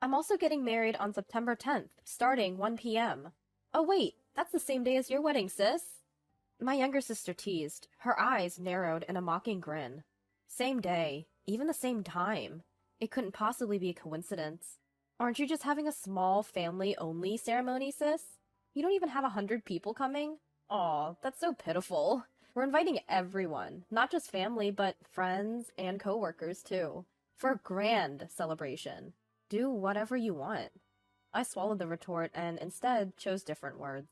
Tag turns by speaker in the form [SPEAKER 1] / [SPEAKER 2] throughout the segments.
[SPEAKER 1] I'm also getting married on September 10th, starting 1 p.m. Oh wait, that's the same day as your wedding, sis. My younger sister teased, her eyes narrowed in a mocking grin. Same day, even the same time. It couldn't possibly be a coincidence. Aren't you just having a small family-only ceremony, sis? You don't even have 100 people coming? Aw, that's so pitiful. We're inviting everyone, not just family, but friends and coworkers too, for a grand celebration. Do whatever you want. I swallowed the retort and instead chose different words.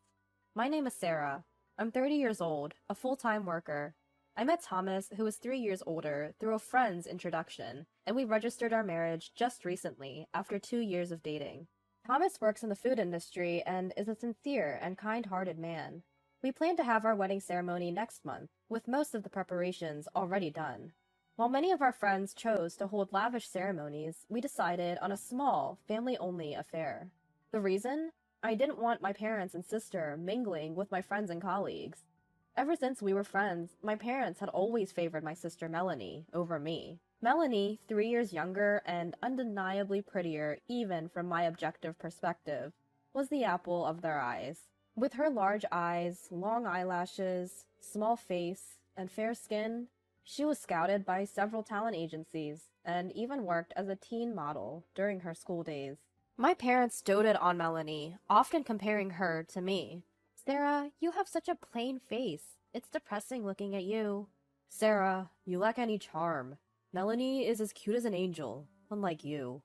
[SPEAKER 1] My name is Sarah. I'm 30 years old, a full-time worker. I met Thomas, who is 3 years older, through a friend's introduction, and we registered our marriage just recently, after 2 years of dating. Thomas works in the food industry and is a sincere and kind-hearted man. We plan to have our wedding ceremony next month, with most of the preparations already done. While many of our friends chose to hold lavish ceremonies, we decided on a small, family-only affair. The reason? I didn't want my parents and sister mingling with my friends and colleagues. Ever since we were friends, my parents had always favored my sister Melanie over me. Melanie, 3 years younger and undeniably prettier even from my objective perspective, was the apple of their eyes. With her large eyes, long eyelashes, small face, and fair skin, she was scouted by several talent agencies and even worked as a teen model during her school days. My parents doted on Melanie, often comparing her to me. Sarah, you have such a plain face. It's depressing looking at you. Sarah, you lack any charm. Melanie is as cute as an angel, unlike you.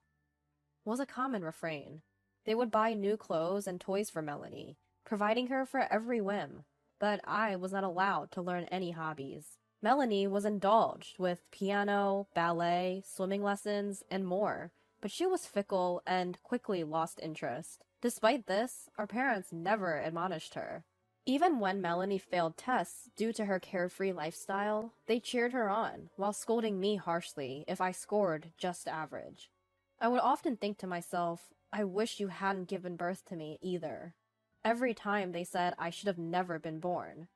[SPEAKER 1] Was a common refrain. They would buy new clothes and toys for Melanie, providing her for every whim, but I was not allowed to learn any hobbies. Melanie was indulged with piano, ballet, swimming lessons, and more, but she was fickle and quickly lost interest. Despite this, our parents never admonished her. Even when Melanie failed tests due to her carefree lifestyle, they cheered her on, while scolding me harshly if I scored just average. I would often think to myself, I wish you hadn't given birth to me either. Every time they said I should have never been born.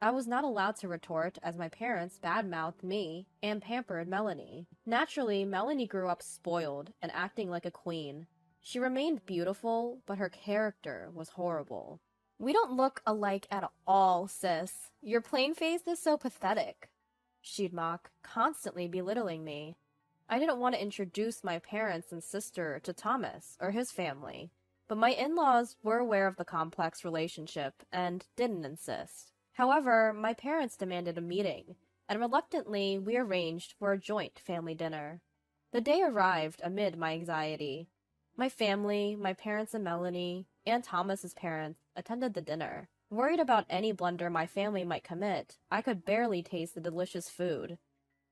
[SPEAKER 1] I was not allowed to retort as my parents badmouthed me and pampered Melanie. Naturally, Melanie grew up spoiled and acting like a queen. She remained beautiful, but her character was horrible. We don't look alike at all, sis. Your plain face is so pathetic, she'd mock, constantly belittling me. I didn't want to introduce my parents and sister to Thomas or his family, but my in-laws were aware of the complex relationship and didn't insist. However, my parents demanded a meeting, and reluctantly we arranged for a joint family dinner. The day arrived amid my anxiety. My family, my parents and Melanie, and Thomas's parents attended the dinner. Worried about any blunder my family might commit, I could barely taste the delicious food.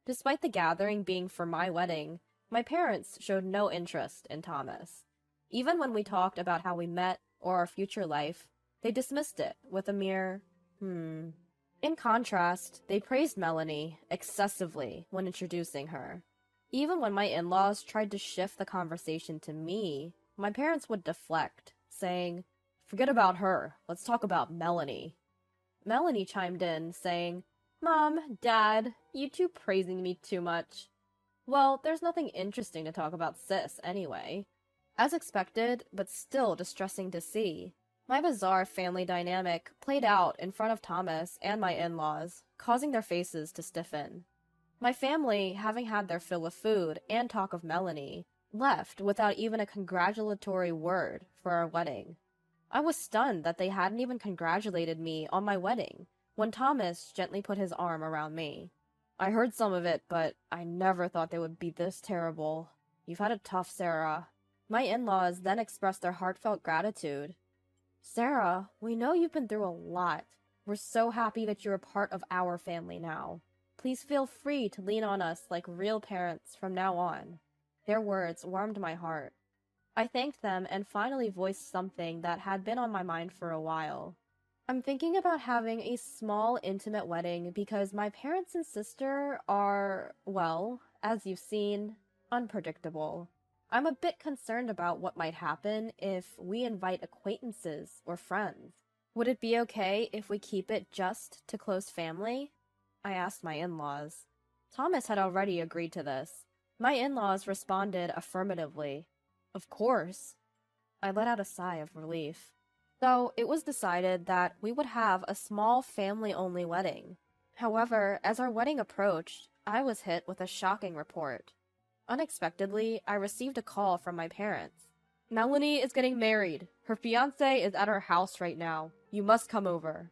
[SPEAKER 1] Despite the gathering being for my wedding, my parents showed no interest in Thomas. Even when we talked about how we met or our future life, they dismissed it with a mere, In contrast, they praised Melanie excessively when introducing her. Even when my in-laws tried to shift the conversation to me, my parents would deflect, saying, "Forget about her, let's talk about Melanie." Melanie chimed in, saying, "Mom, Dad, you two praising me too much." Well, there's nothing interesting to talk about, sis, anyway. As expected, but still distressing to see, my bizarre family dynamic played out in front of Thomas and my in-laws, causing their faces to stiffen. My family, having had their fill of food and talk of Melanie, left without even a congratulatory word for our wedding. I was stunned that they hadn't even congratulated me on my wedding, when Thomas gently put his arm around me. I heard some of it, but I never thought they would be this terrible. You've had it tough, Sarah. My in-laws then expressed their heartfelt gratitude. Sarah, we know you've been through a lot. We're so happy that you're a part of our family now. Please feel free to lean on us like real parents from now on. Their words warmed my heart. I thanked them and finally voiced something that had been on my mind for a while. I'm thinking about having a small, intimate wedding because my parents and sister are, well, as you've seen, unpredictable. I'm a bit concerned about what might happen if we invite acquaintances or friends. Would it be okay if we keep it just to close family? I asked my in-laws. Thomas had already agreed to this. My in-laws responded affirmatively. Of course. I let out a sigh of relief. So it was decided that we would have a small family-only wedding. However, as our wedding approached, I was hit with a shocking report. Unexpectedly, I received a call from my parents. Melanie is getting married. Her fiancé is at her house right now. You must come over.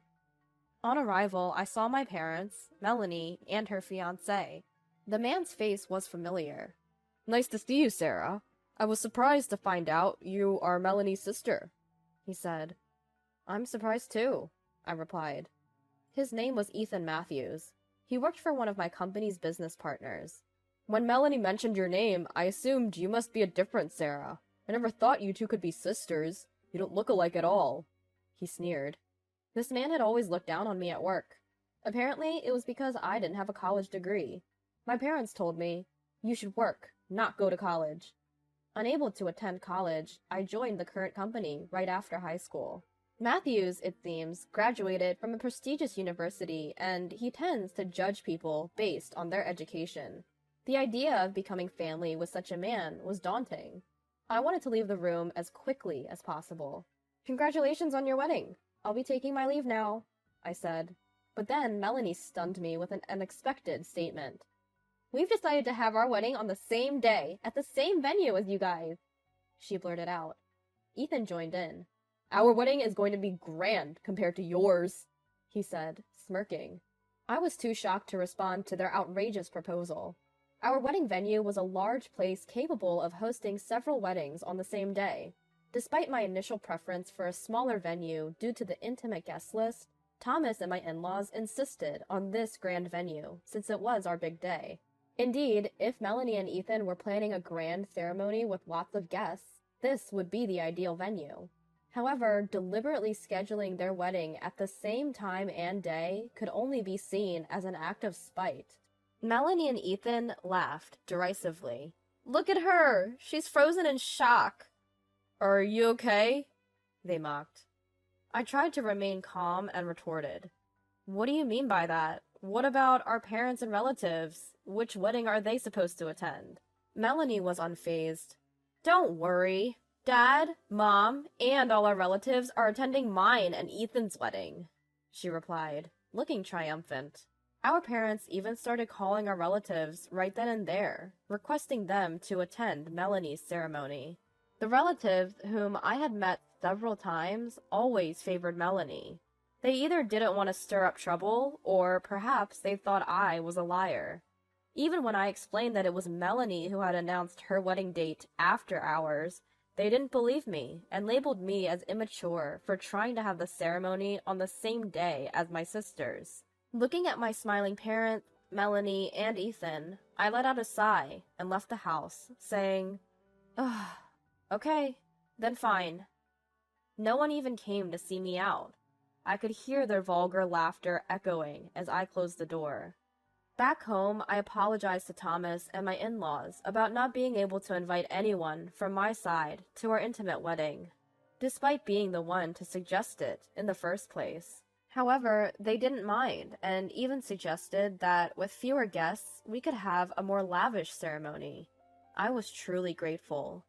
[SPEAKER 1] On arrival, I saw my parents, Melanie, and her fiancé. The man's face was familiar. Nice to see you, Sarah. I was surprised to find out you are Melanie's sister, he said. I'm surprised too, I replied. His name was Ethan Matthews. He worked for one of my company's business partners. When Melanie mentioned your name, I assumed you must be a different Sarah. I never thought you two could be sisters. You don't look alike at all, he sneered. This man had always looked down on me at work. Apparently, it was because I didn't have a college degree. My parents told me, you should work, not go to college. Unable to attend college, I joined the current company right after high school. Matthews, it seems, graduated from a prestigious university, and he tends to judge people based on their education. The idea of becoming family with such a man was daunting. I wanted to leave the room as quickly as possible. Congratulations on your wedding. I'll be taking my leave now, I said. But then Melanie stunned me with an unexpected statement. We've decided to have our wedding on the same day, at the same venue as you guys, she blurted out. Ethan joined in. Our wedding is going to be grand compared to yours, he said, smirking. I was too shocked to respond to their outrageous proposal. Our wedding venue was a large place capable of hosting several weddings on the same day. Despite my initial preference for a smaller venue due to the intimate guest list, Thomas and my in-laws insisted on this grand venue, since it was our big day. Indeed, if Melanie and Ethan were planning a grand ceremony with lots of guests, this would be the ideal venue. However, deliberately scheduling their wedding at the same time and day could only be seen as an act of spite. Melanie and Ethan laughed derisively. Look at her! She's frozen in shock. Are you okay? They mocked. I tried to remain calm and retorted. What do you mean by that? What about our parents and relatives? Which wedding are they supposed to attend? Melanie was unfazed. Don't worry. Dad, Mom, and all our relatives are attending mine and Ethan's wedding, she replied, looking triumphant. Our parents even started calling our relatives right then and there, requesting them to attend Melanie's ceremony. The relatives, whom I had met several times, always favored Melanie. They either didn't want to stir up trouble, or perhaps they thought I was a liar. Even when I explained that it was Melanie who had announced her wedding date after ours, they didn't believe me and labeled me as immature for trying to have the ceremony on the same day as my sisters. Looking at my smiling parents, Melanie, and Ethan, I let out a sigh and left the house, saying, "Ugh, okay, then fine." No one even came to see me out. I could hear their vulgar laughter echoing as I closed the door. Back home, I apologized to Thomas and my in-laws about not being able to invite anyone from my side to our intimate wedding, despite being the one to suggest it in the first place. However, they didn't mind and even suggested that with fewer guests, we could have a more lavish ceremony. I was truly grateful.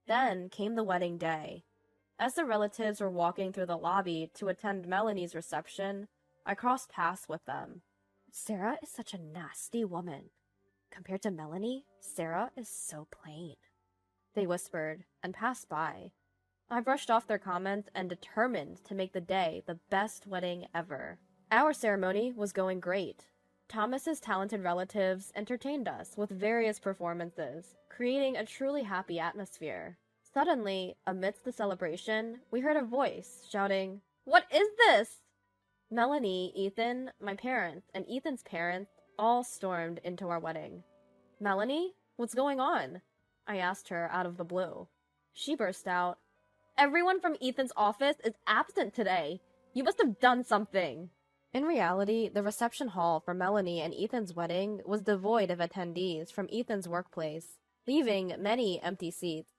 [SPEAKER 1] Then came the wedding day. As the relatives were walking through the lobby to attend Melanie's reception, I crossed paths with them. Sarah is such a nasty woman. Compared to Melanie, Sarah is so plain, they whispered and passed by. I brushed off their comments and determined to make the day the best wedding ever. Our ceremony was going great. Thomas's talented relatives entertained us with various performances, creating a truly happy atmosphere. Suddenly, amidst the celebration, we heard a voice shouting, "What is this?" Melanie, Ethan, my parents, and Ethan's parents all stormed into our wedding. "Melanie, what's going on?" I asked her out of the blue. She burst out, "Everyone from Ethan's office is absent today. You must have done something." In reality, the reception hall for Melanie and Ethan's wedding was devoid of attendees from Ethan's workplace, leaving many empty seats.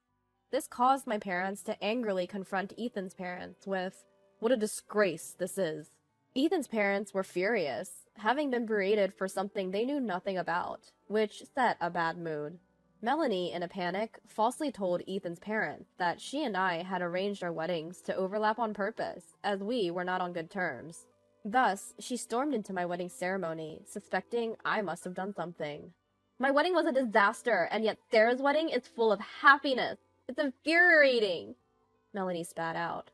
[SPEAKER 1] This caused my parents to angrily confront Ethan's parents with, "What a disgrace this is." Ethan's parents were furious, having been berated for something they knew nothing about, which set a bad mood. Melanie, in a panic, falsely told Ethan's parents that she and I had arranged our weddings to overlap on purpose, as we were not on good terms. Thus, she stormed into my wedding ceremony, suspecting I must have done something. My wedding was a disaster, and yet Sarah's wedding is full of happiness. It's infuriating, Melanie spat out.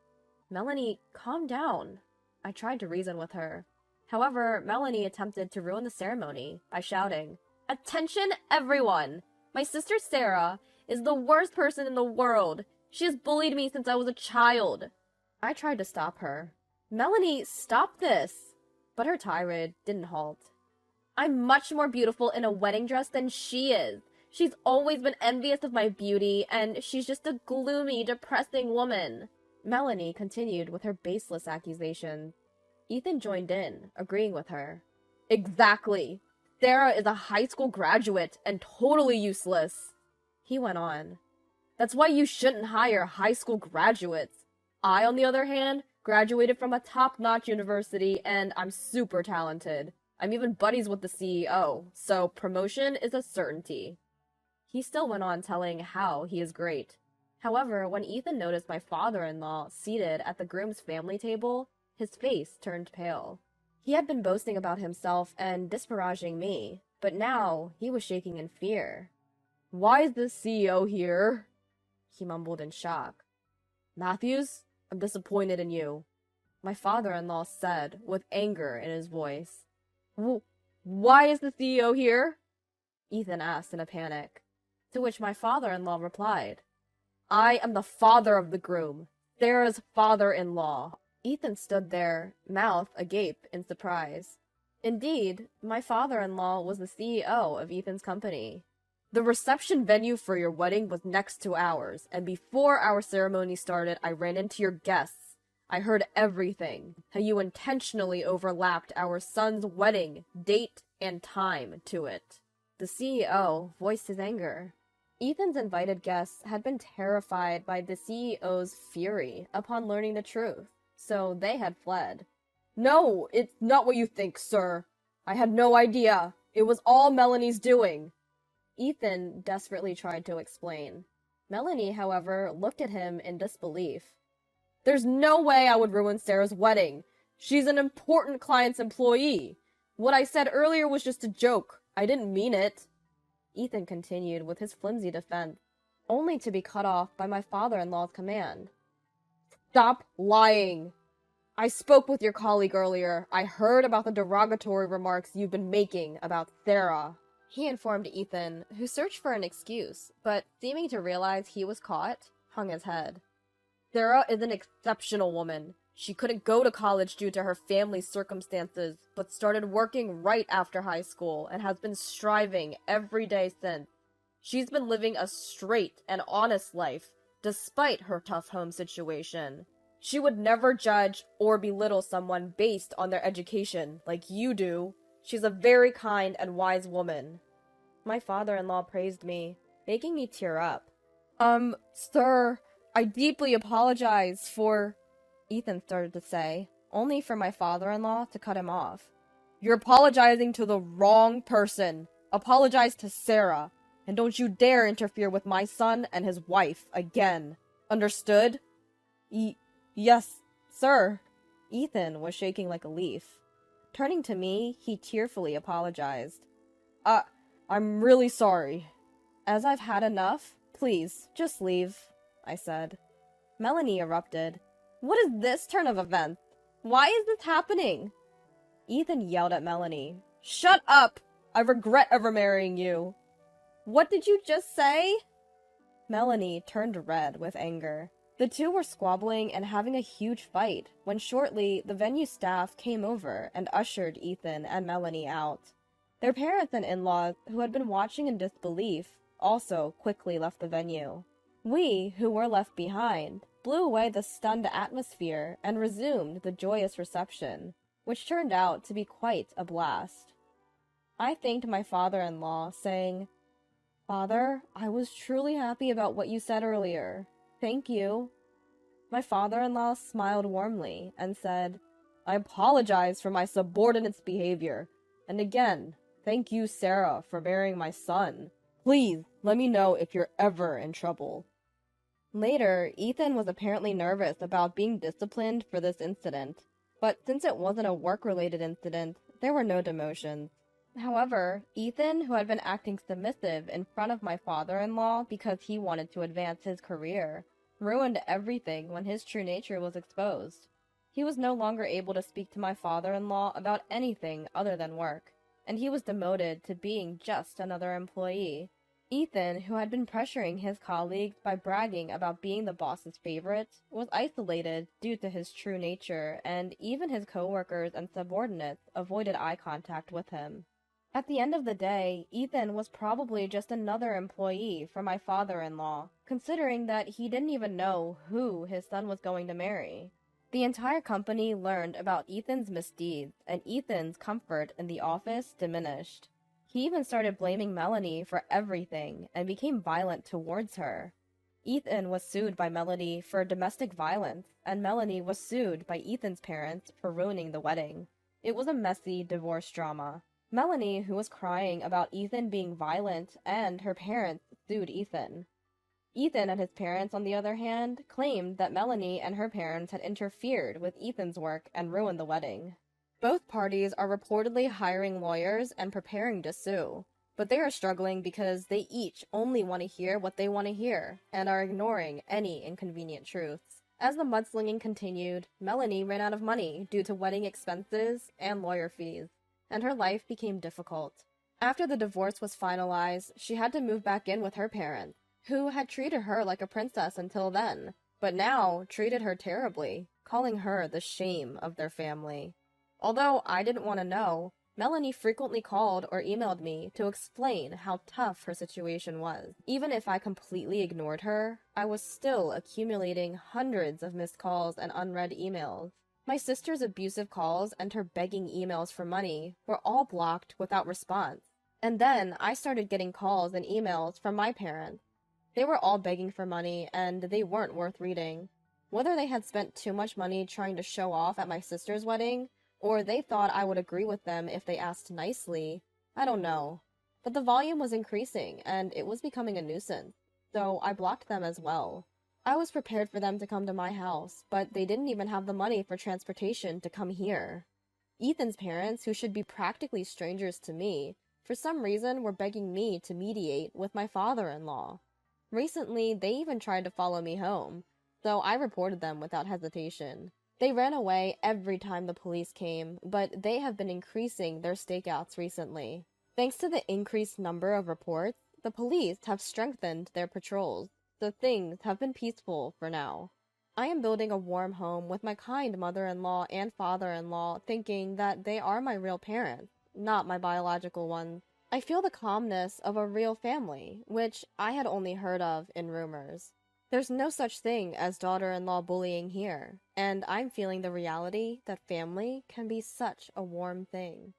[SPEAKER 1] Melanie, calm down. I tried to reason with her. However, Melanie attempted to ruin the ceremony by shouting, "Attention, everyone! My sister Sarah is the worst person in the world. She has bullied me since I was a child." I tried to stop her. "Melanie, stop this!" But her tirade didn't halt. "I'm much more beautiful in a wedding dress than she is. She's always been envious of my beauty, and she's just a gloomy, depressing woman." Melanie continued with her baseless accusations. Ethan joined in, agreeing with her. "Exactly. Sarah is a high school graduate and totally useless," he went on. "That's why you shouldn't hire high school graduates. I, on the other hand, graduated from a top-notch university and I'm super talented. I'm even buddies with the CEO, so promotion is a certainty." He still went on telling how he is great. However, when Ethan noticed my father-in-law seated at the groom's family table, his face turned pale. He had been boasting about himself and disparaging me, but now he was shaking in fear. "Why is the CEO here?" he mumbled in shock. "Matthews, I'm disappointed in you," my father-in-law said with anger in his voice. Why is the CEO here?" Ethan asked in a panic, to which my father-in-law replied, "I am the father of the groom, Sarah's father-in-law." Ethan stood there, mouth agape in surprise. Indeed, my father-in-law was the CEO of Ethan's company. "The reception venue for your wedding was next to ours, and before our ceremony started, I ran into your guests. I heard everything, how you intentionally overlapped our son's wedding, date, and time to it." The CEO voiced his anger. Ethan's invited guests had been terrified by the CEO's fury upon learning the truth, so they had fled. "No, it's not what you think, sir. I had no idea. It was all Melanie's doing," Ethan desperately tried to explain. Melanie, however, looked at him in disbelief. "There's no way I would ruin Sarah's wedding. She's an important client's employee. What I said earlier was just a joke. I didn't mean it," Ethan continued with his flimsy defense, only to be cut off by my father-in-law's command. "Stop lying. I spoke with your colleague earlier. I heard about the derogatory remarks you've been making about Sarah," he informed Ethan, who searched for an excuse, but seeming to realize he was caught, hung his head. "Sarah is an exceptional woman. She couldn't go to college due to her family's circumstances, but started working right after high school and has been striving every day since. She's been living a straight and honest life, despite her tough home situation. She would never judge or belittle someone based on their education, like you do. She's a very kind and wise woman." My father-in-law praised me, making me tear up. Sir, I deeply apologize for," Ethan started to say, only for my father-in-law to cut him off. "You're apologizing to the wrong person. Apologize to Sarah, and don't you dare interfere with my son and his wife again. Understood?" Yes, sir." Ethan was shaking like a leaf. Turning to me, he tearfully apologized. I'm really sorry." "As I've had enough, please, just leave," I said. Melanie erupted. "What is this turn of events? Why is this happening?" Ethan yelled at Melanie. "Shut up! I regret ever marrying you." "What did you just say?" Melanie turned red with anger. The two were squabbling and having a huge fight when shortly the venue staff came over and ushered Ethan and Melanie out. Their parents and in-laws, who had been watching in disbelief, also quickly left the venue. We, who were left behind, blew away the stunned atmosphere and resumed the joyous reception, which turned out to be quite a blast. I thanked my father-in-law, saying, "Father, I was truly happy about what you said earlier. Thank you." My father-in-law smiled warmly and said, "I apologize for my subordinate's behavior, and again, thank you, Sarah, for marrying my son. Please,
[SPEAKER 2] Let me know if you're ever in trouble."
[SPEAKER 1] Later, Ethan was apparently nervous about being disciplined for this incident, but since it wasn't a work-related incident, there were no demotions. However, Ethan, who had been acting submissive in front of my father-in-law because he wanted to advance his career, ruined everything when his true nature was exposed. He was no longer able to speak to my father-in-law about anything other than work, and he was demoted to being just another employee. Ethan, who had been pressuring his colleagues by bragging about being the boss's favorite, was isolated due to his true nature, and even his coworkers and subordinates avoided eye contact with him. At the end of the day, Ethan was probably just another employee for my father-in-law, considering that he didn't even know who his son was going to marry. The entire company learned about Ethan's misdeeds, and Ethan's comfort in the office diminished. He even started blaming Melanie for everything and became violent towards her. Ethan was sued by Melanie for domestic violence, and Melanie was sued by Ethan's parents for ruining the wedding. It was a messy divorce drama. Melanie, who was crying about Ethan being violent, and her parents sued Ethan. Ethan and his parents, on the other hand, claimed that Melanie and her parents had interfered with Ethan's work and ruined the wedding. Both parties are reportedly hiring lawyers and preparing to sue, but they are struggling because they each only want to hear what they want to hear and are ignoring any inconvenient truths. As the mudslinging continued, Melanie ran out of money due to wedding expenses and lawyer fees, and her life became difficult. After the divorce was finalized, she had to move back in with her parents, who had treated her like a princess until then, but now treated her terribly, calling her the shame of their family. Although I didn't want to know, Melanie frequently called or emailed me to explain how tough her situation was. Even if I completely ignored her, I was still accumulating hundreds of missed calls and unread emails. My sister's abusive calls and her begging emails for money were all blocked without response. And then I started getting calls and emails from my parents. They were all begging for money, and they weren't worth reading. Whether they had spent too much money trying to show off at my sister's wedding, or they thought I would agree with them if they asked nicely, I don't know. But the volume was increasing, and it was becoming a nuisance, so I blocked them as well. I was prepared for them to come to my house, but they didn't even have the money for transportation to come here. Ethan's parents, who should be practically strangers to me, for some reason were begging me to mediate with my father-in-law. Recently, they even tried to follow me home, so I reported them without hesitation. They ran away every time the police came, but they have been increasing their stakeouts recently. Thanks to the increased number of reports, the police have strengthened their patrols, so things have been peaceful for now. I am building a warm home with my kind mother-in-law and father-in-law, thinking that they are my real parents, not my biological ones. I feel the calmness of a real family, which I had only heard of in rumors. There's no such thing as daughter-in-law bullying here, and I'm feeling the reality that family can be such a warm thing.